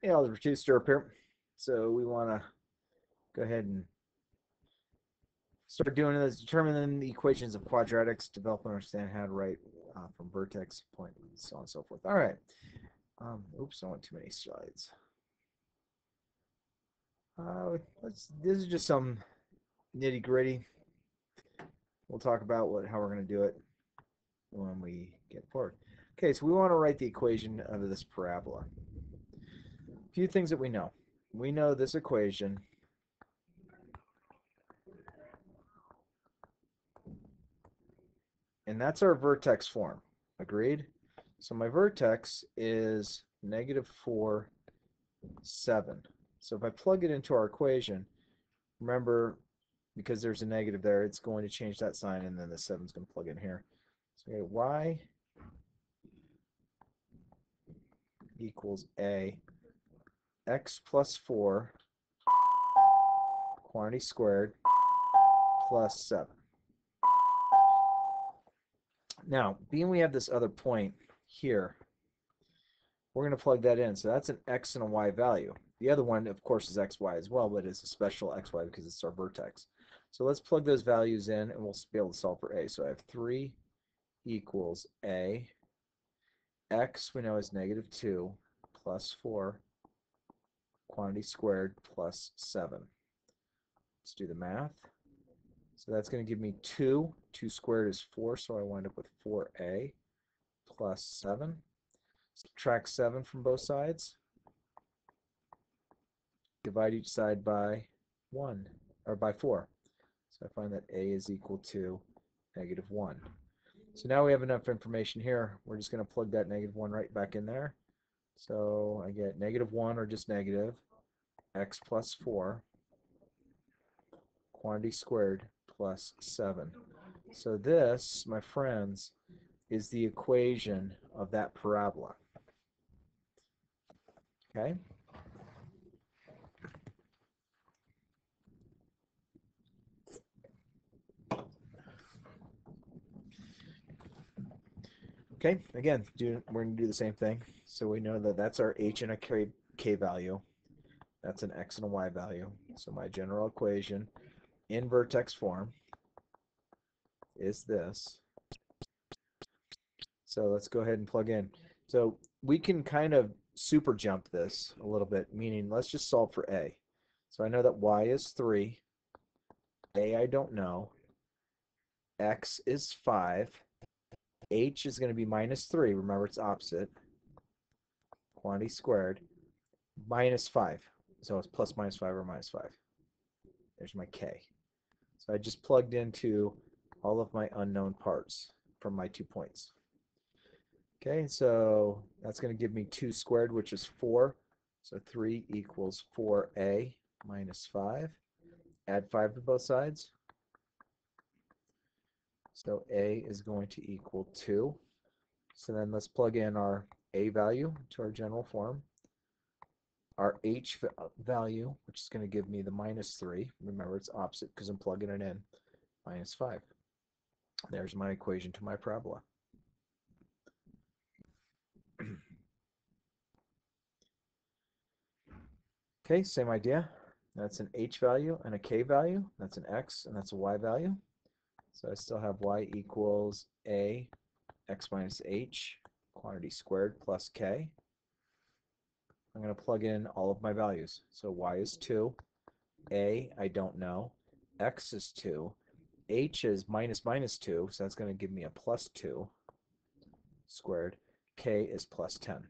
Hey, algebra 2 stirrup here. So we want to go ahead and start doing this, determining the equations of quadratics, develop and understand how to write from vertex, point, so on and so forth. All right. Oops, I went too many slides. This is just some nitty gritty. We'll talk about how we're going to do it when we get forward. Okay, so we want to write the equation of this parabola. A few things that we know. We know this equation and that's our vertex form. Agreed? So my vertex is -4, 7. So if I plug it into our equation, remember, because there's a negative there, it's going to change that sign, and then the 7 is going to plug in here. So okay, y equals a x plus 4 quantity squared plus 7. Now, being we have this other point here, we're going to plug that in. So that's an x and a y value. The other one, of course, is xy as well, but it's a special xy because it's our vertex. So let's plug those values in, and we'll be able to solve for a. So I have 3 equals a. X we know is -2 plus 4 quantity squared plus 7. Let's do the math. So that's going to give me 2. 2 squared is 4, so I wind up with 4a plus 7. Subtract 7 from both sides. Divide each side by 1, or by 4. So I find that a is equal to -1. So now we have enough information here. We're just going to plug that -1 right back in there. So I get -1, or just negative, x plus 4 quantity squared plus 7. So this, my friends, is the equation of that parabola. Okay? Okay, again, we're going to do the same thing. So we know that that's our h and a k value. That's an x and a y value. So my general equation in vertex form is this. So let's go ahead and plug in. So we can kind of super jump this a little bit, meaning let's just solve for a. So I know that y is 3, a I don't know, x is 5, h is going to be -3. Remember, it's opposite. Quantity squared minus 5. So it's plus minus 5 or minus 5. There's my k. So I just plugged into all of my unknown parts from my 2 points. Okay, so that's going to give me 2 squared, which is 4. So 3 equals 4a minus 5. Add 5 to both sides. So a is going to equal 2. So then let's plug in our a value to our general form. Our h value, which is going to give me the -3. Remember, it's opposite because I'm plugging it in. Minus 5. There's my equation to my parabola. Okay, same idea. That's an h value and a k value. That's an x and that's a y value. So I still have y equals a x minus h quantity squared plus k. I'm going to plug in all of my values. So y is 2, a I don't know, x is 2, h is -2, so that's going to give me a +2 squared, k is +10.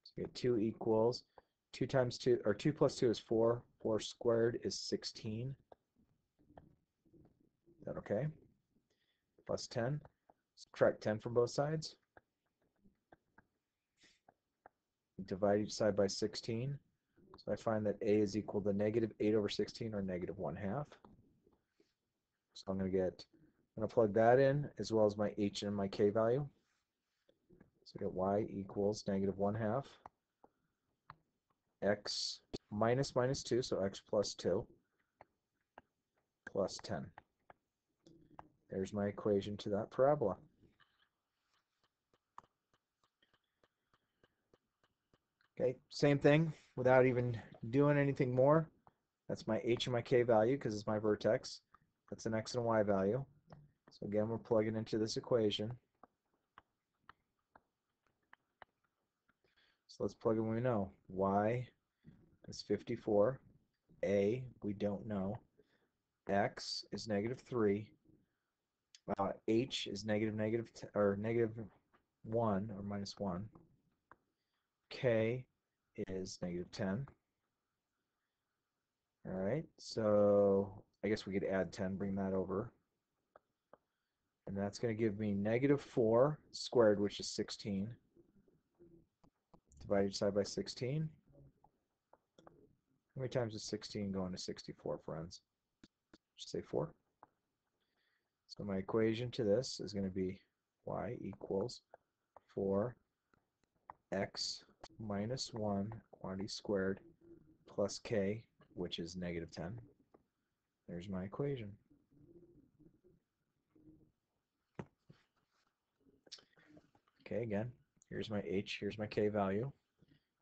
So we get 2 equals 2 times 2, or 2 plus 2 is 4. 4 squared is 16. Is that okay? Plus 10. Subtract 10 from both sides. Divide each side by 16. So I find that a is equal to -8/16, or -1/2. So I'm going to plug that in as well as my h and my k value. So I get y equals -1/2. X minus -2, so x plus 2 plus 10. There's my equation to that parabola. Okay, same thing without even doing anything more. That's my h and my k value because it's my vertex. That's an x and y value. So again, we're plugging into this equation. So let's plug in what we know. Y is 54. A, we don't know. X is negative 3. H is negative 1 or minus 1. K is negative 10. All right, so I guess we could add 10, bring that over. And that's going to give me negative 4 squared, which is 16. Divide each side by 16. How many times is 16 going to 64, friends? Just say 4. So my equation to this is going to be y equals 4x minus 1 quantity squared plus k, which is negative 10. There's my equation. Okay, again, here's my h, here's my k value,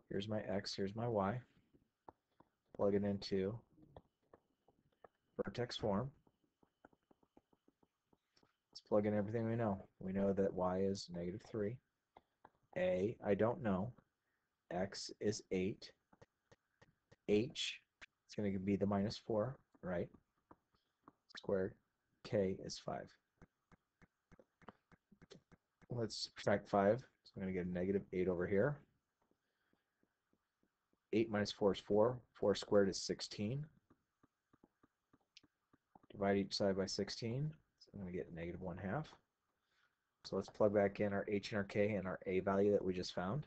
here's my x, here's my y. Plug it into vertex form. Let's plug in everything we know. We know that y is negative 3. A, I don't know. X is 8. H, it's going to be the minus 4, right? Squared. K is 5. Let's subtract 5. So I'm going to get a negative 8 over here. 8 minus 4 is 4. 4 squared is 16. Divide each side by 16. So I'm going to get negative 1/2. So let's plug back in our h and our k and our a value that we just found.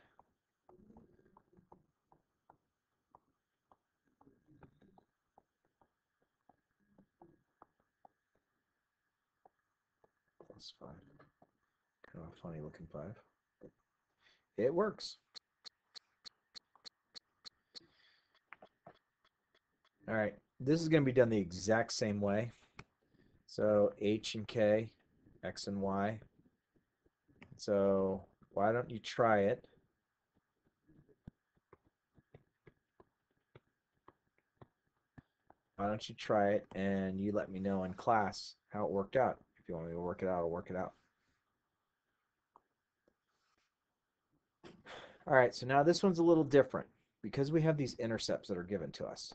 Plus 5. Kind of a funny looking 5. It works. All right, this is going to be done the exact same way. So h and k, x and y. So why don't you try it? Why don't you try it and you let me know in class how it worked out. If you want me to work it out, I'll work it out. All right, so now this one's a little different because we have these intercepts that are given to us.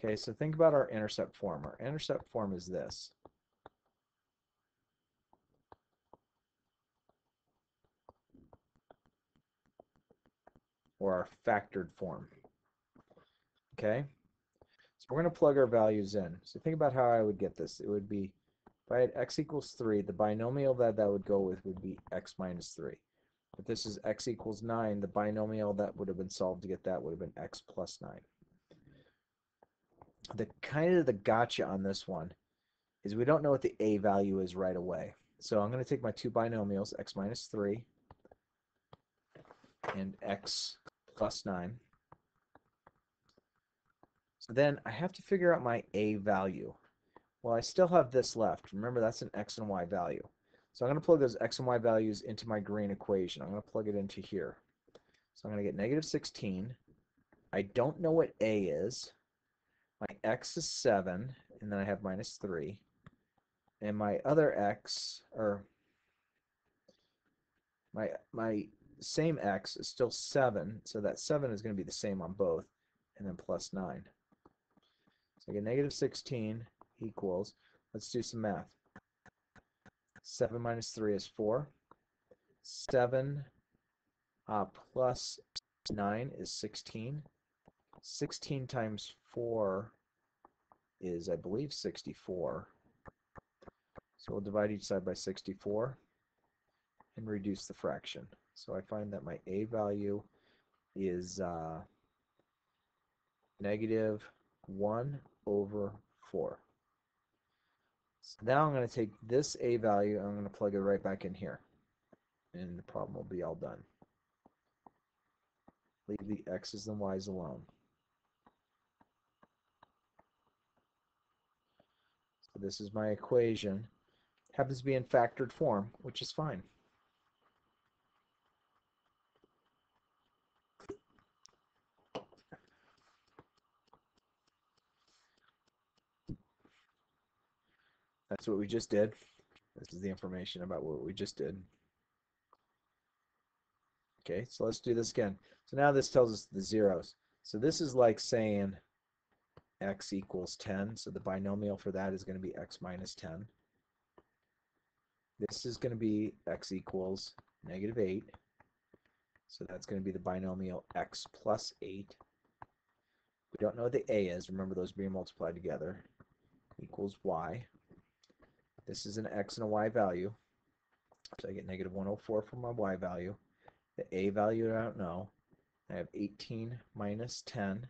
Okay, so think about our intercept form. Our intercept form is this. Or our factored form. Okay, so we're going to plug our values in. So think about how I would get this. It would be, if I had x equals 3, the binomial that would go with would be x minus 3. If this is x equals 9, the binomial that would have been solved to get that would have been x plus 9. The kind of the gotcha on this one is we don't know what the a value is right away. So I'm going to take my two binomials, x minus 3 and x plus 9. So then I have to figure out my a value. Well, I still have this left. Remember, that's an x and y value. So I'm going to plug those x and y values into my green equation. I'm going to plug it into here. So I'm going to get negative 16. I don't know what a is. My x is 7, and then I have minus 3. And my other x, or my same x is still 7, so that 7 is going to be the same on both, and then plus 9. So I get negative 16 equals, let's do some math. 7 minus 3 is 4. 7 plus 9 is 16. 16 times 4 is, I believe, 64. So we'll divide each side by 64 and reduce the fraction. So I find that my a value is negative 1/4. So now I'm going to take this a value and I'm going to plug it right back in here. And the problem will be all done. Leave the x's and y's alone. So this is my equation. Happens to be in factored form, which is fine. That's what we just did. This is the information about what we just did. Okay, so let's do this again. So now this tells us the zeros. So this is like saying x equals 10. So the binomial for that is going to be x minus 10. This is going to be x equals negative 8. So that's going to be the binomial x plus 8. We don't know what the a is. Remember, those being multiplied together. Equals y. This is an x and a y value. So I get negative 104 for my y value. The a value I don't know. I have 18 minus 10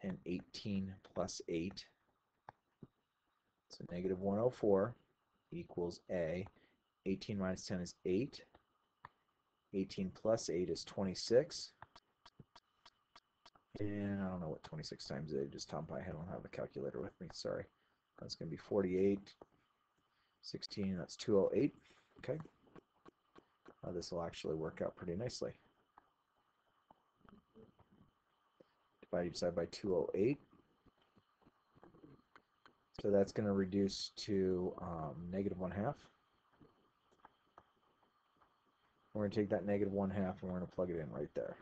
and 18 plus 8. So negative 104 equals a. 18 minus 10 is 8. 18 plus 8 is 26. And I don't know what 26 times 8 is. Tom Pie, I don't have a calculator with me. Sorry. That's going to be 48. 16, that's 208. Okay. This will actually work out pretty nicely. Divide each side by 208. So that's going to reduce to negative 1/2. We're going to take that negative 1/2 and we're going to plug it in right there.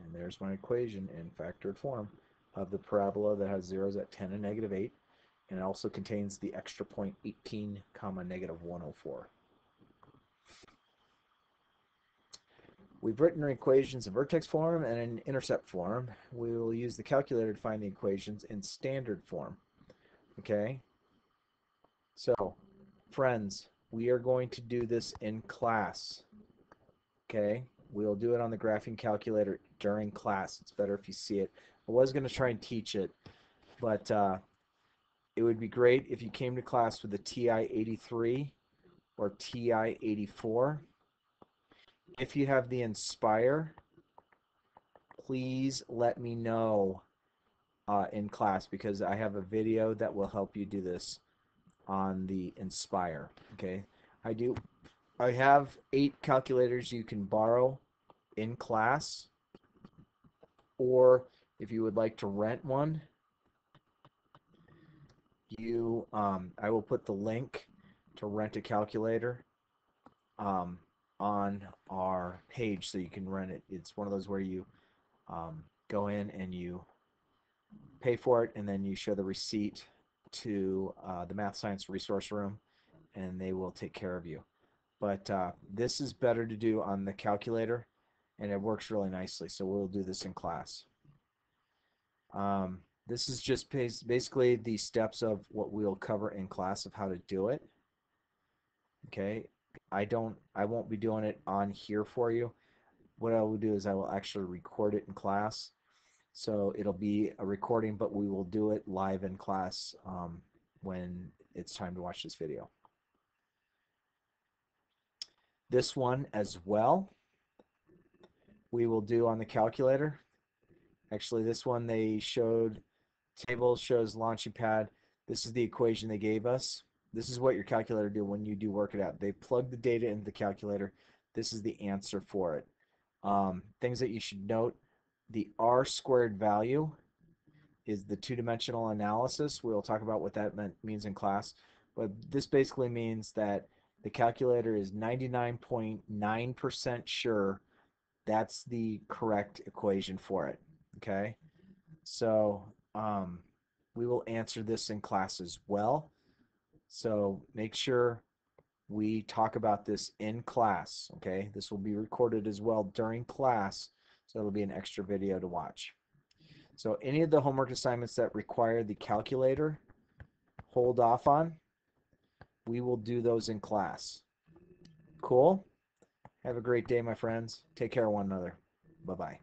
And there's my equation in factored form of the parabola that has zeros at 10 and negative 8. And it also contains the extra point 18 comma negative 104. We've written our equations in vertex form and in intercept form. We will use the calculator to find the equations in standard form. Okay? So, friends, we are going to do this in class. Okay? We'll do it on the graphing calculator during class. It's better if you see it. I was going to try and teach it, but it would be great if you came to class with a TI-83 or TI-84. If you have the Inspire, please let me know in class, because I have a video that will help you do this on the Inspire. Okay, I have 8 calculators you can borrow in class, or if you would like to rent one, I will put the link to rent a calculator on our page so you can rent it. It's one of those where you go in and you pay for it, and then you show the receipt to the Math Science Resource Room, and they will take care of you. But this is better to do on the calculator, and it works really nicely, so we'll do this in class. This is just basically the steps of what we'll cover in class of how to do it. Okay, I won't be doing it on here for you. What I will do is I will actually record it in class. So it'll be a recording, but we will do it live in class when it's time to watch this video. This one as well, we will do on the calculator. Actually, this one they showed, table shows launching pad. This is the equation they gave us. This is what your calculator do when you do work it out. They plug the data into the calculator. This is the answer for it. Things that you should note: the r squared value is the two-dimensional analysis. We'll talk about what that means in class. But this basically means that the calculator is 99.9% sure that's the correct equation for it. Okay? So we will answer this in class as well. So make sure we talk about this in class. Okay? This will be recorded as well during class, so it'll be an extra video to watch. So any of the homework assignments that require the calculator, hold off on. We will do those in class. Cool? Have a great day, my friends. Take care of one another. Bye-bye.